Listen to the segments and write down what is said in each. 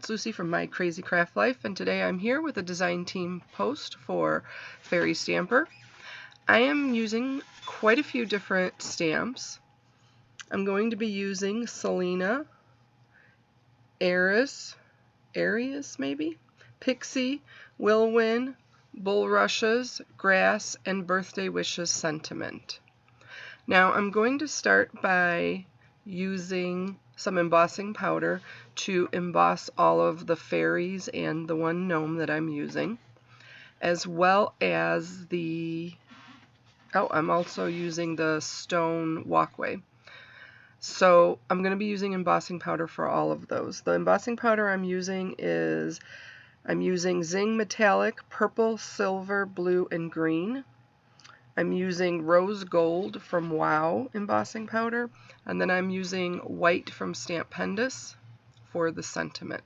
it's Lucy from My Crazy Craft Life, and today I'm here with a design team post for Fairy Stamper. I am using quite a few different stamps. I'm going to be using Zelena, Aris maybe, Pixie, Wilwin, Bulrushes, Grass, and Birthday Wishes Sentiment. Now I'm going to start by using some embossing powder to emboss all of the fairies and the one gnome that I'm using, as well as I'm also using the stone walkway. So I'm going to be using embossing powder for all of those. The embossing powder I'm using Zing Metallic, Purple, Silver, Blue, and Green. I'm using Rose Gold from Wow embossing powder, and then I'm using White from Stampendous for the sentiment.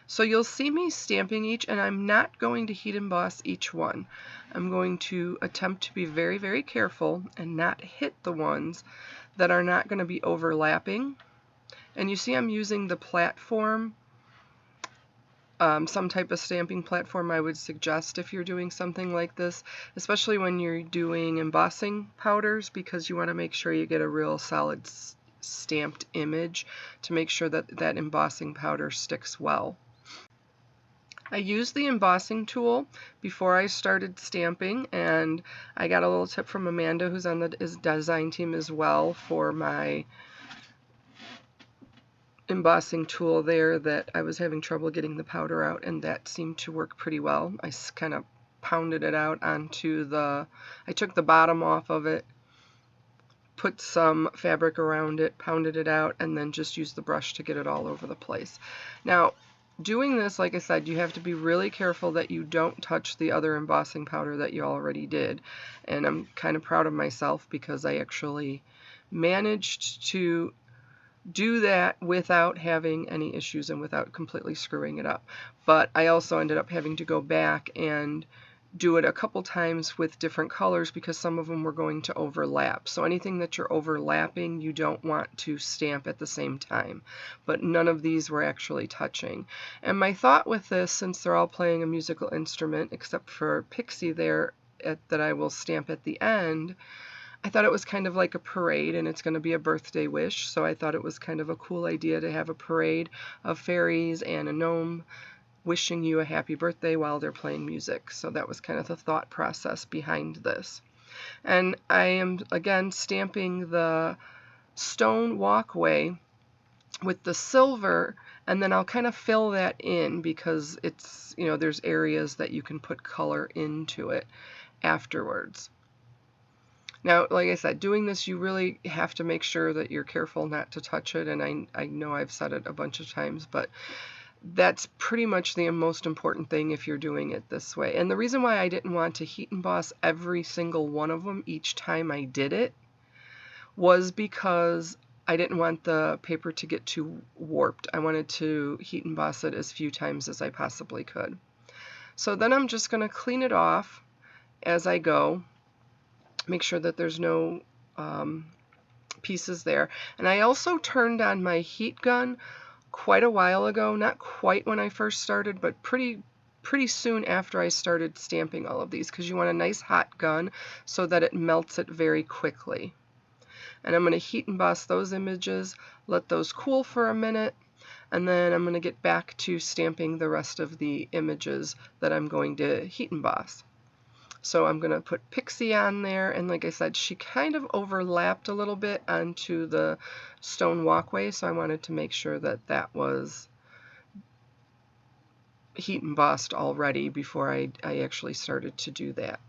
So you'll see me stamping each, and I'm not going to heat emboss each one. I'm going to attempt to be very, very careful and not hit the ones that are not going to be overlapping. And you see I'm using the platform, some type of stamping platform I would suggest if you're doing something like this, especially when you're doing embossing powders, because you want to make sure you get a real solid stamped image to make sure that that embossing powder sticks well. I used the embossing tool before I started stamping, and I got a little tip from Amanda, who's on the design team as well, for my embossing tool there, that I was having trouble getting the powder out, and that seemed to work pretty well. I kind of pounded it out onto I took the bottom off of it, put some fabric around it, pounded it out, and then just used the brush to get it all over the place. Now, doing this, like I said, you have to be really careful that you don't touch the other embossing powder that you already did, and I'm kind of proud of myself because I actually managed to do that without having any issues and without completely screwing it up. But I also ended up having to go back and do it a couple times with different colors because some of them were going to overlap. So anything that you're overlapping, you don't want to stamp at the same time. But none of these were actually touching. And my thought with this, since they're all playing a musical instrument, except for Pixie there that I will stamp at the end, I thought it was kind of like a parade, and it's going to be a birthday wish, so I thought it was kind of a cool idea to have a parade of fairies and a gnome wishing you a happy birthday while they're playing music. So that was kind of the thought process behind this. And I am again stamping the stone walkway with the silver, and then I'll kind of fill that in because it's, there's areas that you can put color into it afterwards. Now, like I said, doing this, you really have to make sure that you're careful not to touch it, and I know I've said it a bunch of times, but that's pretty much the most important thing if you're doing it this way. And the reason why I didn't want to heat emboss every single one of them each time I did it was because I didn't want the paper to get too warped. I wanted to heat emboss it as few times as I possibly could. So then I'm just going to clean it off as I go. Make sure that there's no pieces there. And I also turned on my heat gun quite a while ago, not quite when I first started, but pretty soon after I started stamping all of these, because you want a nice hot gun so that it melts it very quickly. And I'm going to heat emboss those images, let those cool for a minute, and then I'm going to get back to stamping the rest of the images that I'm going to heat emboss. So I'm going to put Pixie on there, and like I said, she kind of overlapped a little bit onto the stone walkway, so I wanted to make sure that that was heat embossed already before I actually started to do that.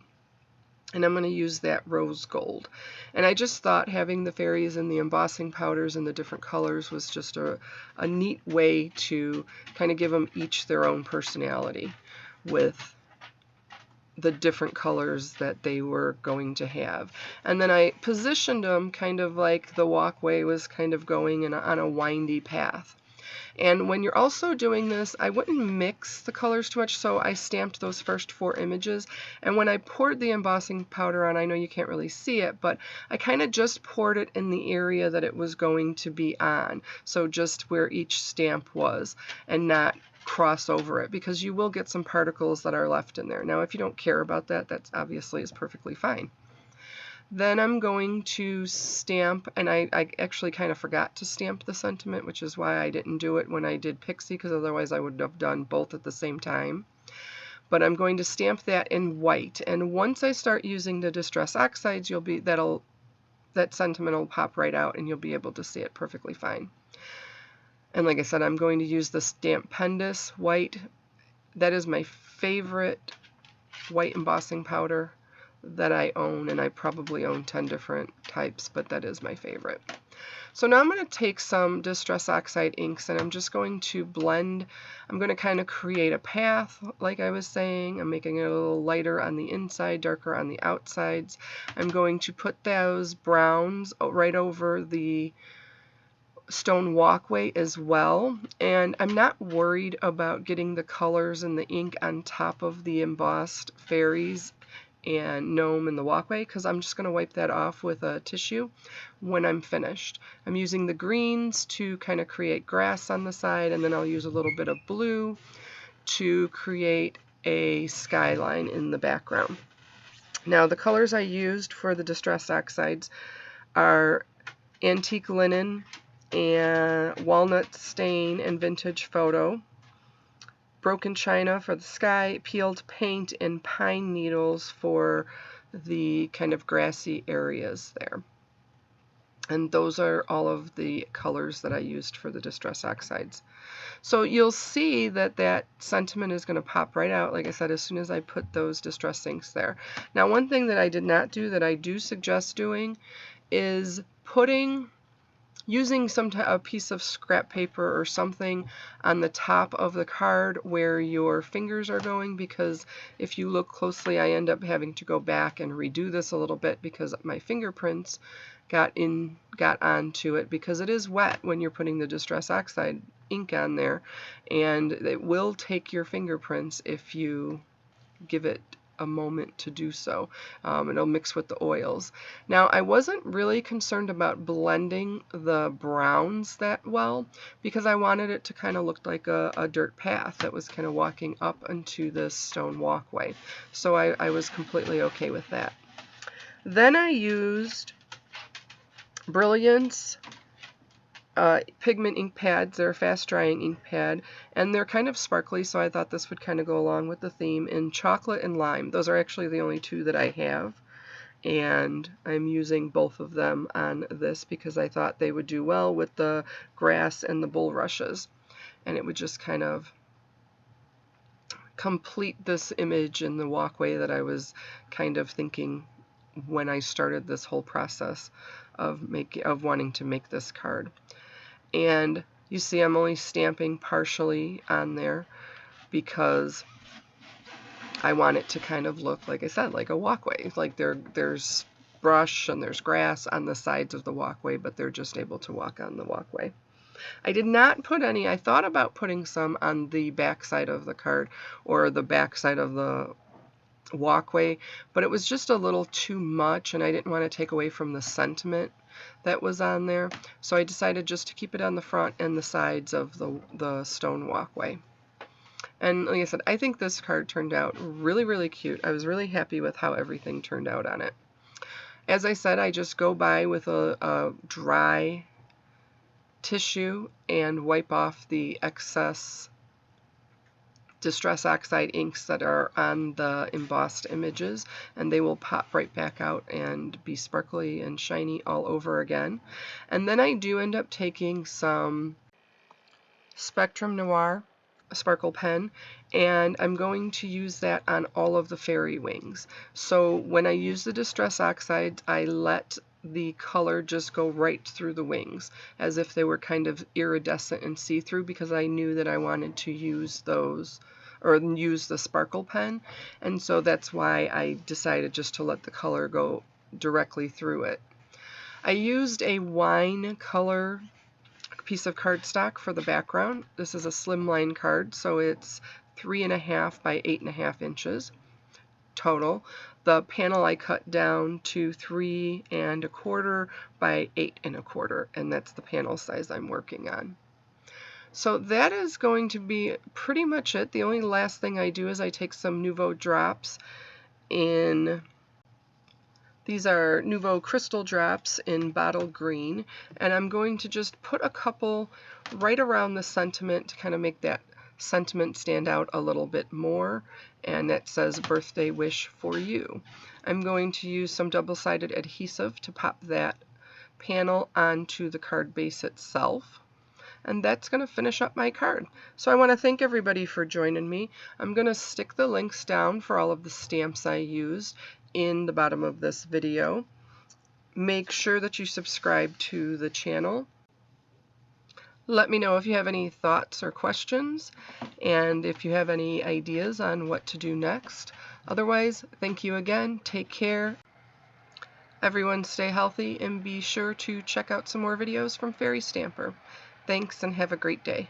And I'm going to use that rose gold. And I just thought having the fairies and the embossing powders and the different colors was just a neat way to kind of give them each their own personality with the different colors that they were going to have. And then I positioned them kind of like the walkway was kind of going on a windy path. And when you're also doing this, I wouldn't mix the colors too much, so I stamped those first 4 images. And when I poured the embossing powder on, I know you can't really see it, but I kind of just poured it in the area that it was going to be on. So just where each stamp was, and not cross over it, because you will get some particles that are left in there. Now if you don't care about that, that's obviously is perfectly fine. Then I'm going to stamp, and I actually kind of forgot to stamp the sentiment, which is why I didn't do it when I did Pixie, because otherwise I would have done both at the same time. But I'm going to stamp that in white, and once I start using the Distress Oxides, that sentiment will pop right out and you'll be able to see it perfectly fine. And like I said, I'm going to use the Stamp Pendus white. That is my favorite white embossing powder that I own, and I probably own 10 different types, but that is my favorite. So now I'm going to take some Distress Oxide inks and I'm just going to blend. I'm going to kind of create a path, like I was saying. I'm making it a little lighter on the inside, darker on the outsides. I'm going to put those browns right over the stone walkway as well, and I'm not worried about getting the colors and the ink on top of the embossed fairies and gnome in the walkway, because I'm just going to wipe that off with a tissue when I'm finished. I'm using the greens to kind of create grass on the side, and then I'll use a little bit of blue to create a skyline in the background. Now the colors I used for the Distress Oxides are Antique Linen and Walnut Stain and Vintage Photo, Broken China for the sky, Peeled Paint, and Pine Needles for the kind of grassy areas there. And those are all of the colors that I used for the Distress Oxides. So you'll see that that sentiment is going to pop right out, like I said, as soon as I put those Distress Inks there. Now one thing that I did not do that I do suggest doing is using a piece of scrap paper or something on the top of the card where your fingers are going, because if you look closely, I end up having to go back and redo this a little bit because my fingerprints got onto it, because it is wet when you're putting the Distress Oxide ink on there, and it will take your fingerprints if you give it a moment to do so. It'll mix with the oils. Now I wasn't really concerned about blending the browns that well, because I wanted it to kind of look like a dirt path that was kind of walking up into this stone walkway. So I was completely okay with that. Then I used Brilliance Pigment ink pads. They're a fast drying ink pad, and they're kind of sparkly, so I thought this would kind of go along with the theme, in chocolate and lime. Those are actually the only two that I have, and I'm using both of them on this because I thought they would do well with the grass and the bulrushes, and it would just kind of complete this image in the walkway that I was kind of thinking when I started this whole process of wanting to make this card. And you see I'm only stamping partially on there because I want it to kind of look, like I said, like a walkway. Like there's brush and there's grass on the sides of the walkway, but they're just able to walk on the walkway. I did not put any. I thought about putting some on the back side of the card or the back side of the walkway, but it was just a little too much, and I didn't want to take away from the sentiment that was on there, so I decided just to keep it on the front and the sides of the stone walkway. And like I said, I think this card turned out really, really cute. I was really happy with how everything turned out on it. As I said, I just go by with a dry tissue and wipe off the excess Distress Oxide inks that are on the embossed images, and they will pop right back out and be sparkly and shiny all over again. And then I do end up taking some Spectrum Noir sparkle pen, and I'm going to use that on all of the fairy wings. So when I use the Distress Oxides, I let the color just go right through the wings as if they were kind of iridescent and see-through, because I knew that I wanted to use those, or use the sparkle pen, and so that's why I decided just to let the color go directly through it. I used a wine color piece of cardstock for the background. This is a slimline card, so it's 3.5 by 8.5 inches total. The panel I cut down to 3.25 by 8.25, and that's the panel size I'm working on. So that is going to be pretty much it. The only last thing I do is I take some Nouveau drops in, these are Nouveau Crystal drops in bottle green, and I'm going to just put a couple right around the sentiment to kind of make that sentiment stand out a little bit more, and that says birthday wish for you. I'm going to use some double-sided adhesive to pop that panel onto the card base itself. And that's going to finish up my card. So I want to thank everybody for joining me. I'm going to stick the links down for all of the stamps I used in the bottom of this video. Make sure that you subscribe to the channel. Let me know if you have any thoughts or questions, and if you have any ideas on what to do next. Otherwise, thank you again. Take care. Everyone stay healthy, and be sure to check out some more videos from Fairy Stamper. Thanks, and have a great day.